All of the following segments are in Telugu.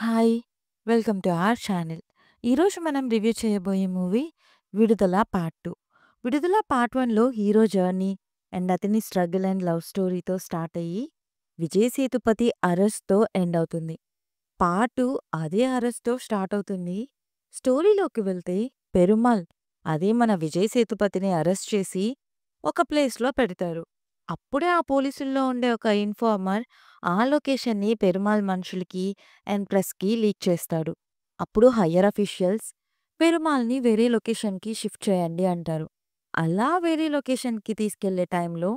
Hi! Welcome to our channel. ఈరోజు మనం రివ్యూ చేయబోయే మూవీ 'విడుదల పార్ట్ 2'. 'విడుదల పార్ట్ 1'లో హీరో జర్నీ అండ్ అతని స్ట్రగుల్ అండ్ లవ్ స్టోరీతో స్టార్ట్ అయ్యి, విజయ్ సేతుపతి అరెస్ట్‌తో ఎండ్ అవుతుంది. పార్ట్ 2 అదే అరెస్ట్‌తో స్టార్ట్ అవుతుంది. స్టోరీలోకి వెళ్తే పెరుమాళ్ అదే మన విజయ్ సేతుపతిని అరెస్ట్ చేసి ఒక ప్లేస్‌లో పెడతారు. అప్పుడే ఆ పోలీసుల్లో ఉండే ఒక ఇన్ఫార్మర్ ఆ లొకేషన్‌ని పెరుమాళ్ మనుషులకి అండ్ ప్రెస్‌కి లీక్ చేస్తాడు. అప్పుడు హయ్యర్ అఫీషియల్స్ పెరుమాల్‌ని వేరే లొకేషన్‌కి షిఫ్ట్ చేయండి అంటారు. అలా వేరే లొకేషన్‌కి తీసుకెళ్లే టైంలో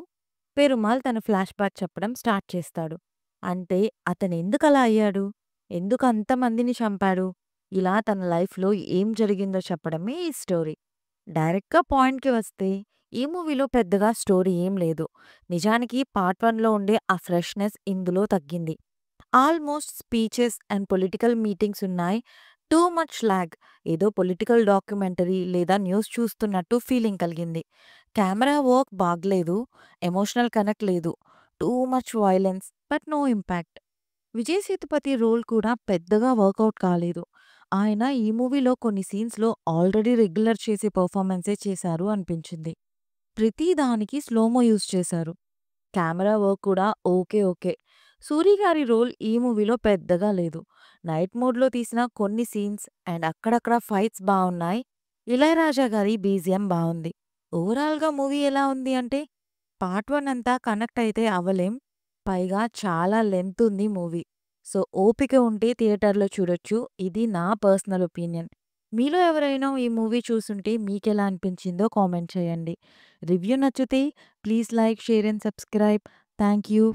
పెరుమాళ్ తన ఫ్లాష్ బ్యాక్ చెప్పడం స్టార్ట్ చేస్తాడు. అంటే అతను ఎందుకలా అయ్యాడు? ఎందుకు అంతమందిని చంపాడు? ఇలా తన లైఫ్‌లో ఏం జరిగిందో చెప్పడమే ఈ స్టోరీ. డైరెక్ట్‌గా పాయింట్‌కి వస్తే ఈ మూవీలో పెద్దగా స్టోరీ ఏం లేదు. నిజానికి పార్ట్ 1లో ఉండే ఆ ఫ్రెష్‌నెస్ ఇందులో తగ్గింది. Almost speeches and political meetings ఉన్నాయి. Too much lag. ఏదో పొలిటికల్ డాక్యుమెంటరీ లేదా న్యూస్ చూస్తున్నట్టు ఫీలింగ్ కలిగింది. కెమెరా వర్క్ బాగ్లేదు. ఎమోషనల్ కనెక్ట్ లేదు. Too much violence but no impact. Vijay Sethupathi role కూడా పెద్దగా వర్కౌట్ కాలేదు. ఆయన ఈ మూవీలో కొన్ని సీన్స్‌లో ఆల్రెడీ రెగ్యులర్ చేసే పెర్ఫార్మన్సే చేశారు అనిపించింది. ప్రతి దానికి స్లోమో యూజ్ చేశారు. కెమెరా వర్క్ కూడా ఓకే. ఓకే. సూరి గారి రోల్ ఈ మూవీలో పెద్దగా లేదు. నైట్ మోడ్‌లో తీసిన కొన్ని సీన్స్ అండ్ అక్కడక్కడ ఫైట్స్ బావున్నాయి. ఇళయరాజా గారి బీజీఎం బావుంది. ఓవరాల్‌గా మూవీ ఎలా ఉంది అంటే పార్ట్ 1 అంతా కనెక్ట్ అయితే అవ్వలేం. పైగా చాలా లెంత్ ఉంది మూవీ. సో, ఓపిక ఉంటే థియేటర్‌లో చూడొచ్చు. ఇది నా పర్సనల్ ఒపీనియన్. మీలో ఎవరైనా ఈ మూవీ చూసుంటే మీకెలా అనిపించిందో కామెంట్ చేయండి. రివ్యూ నచ్చితే please like, share and subscribe. Thank you.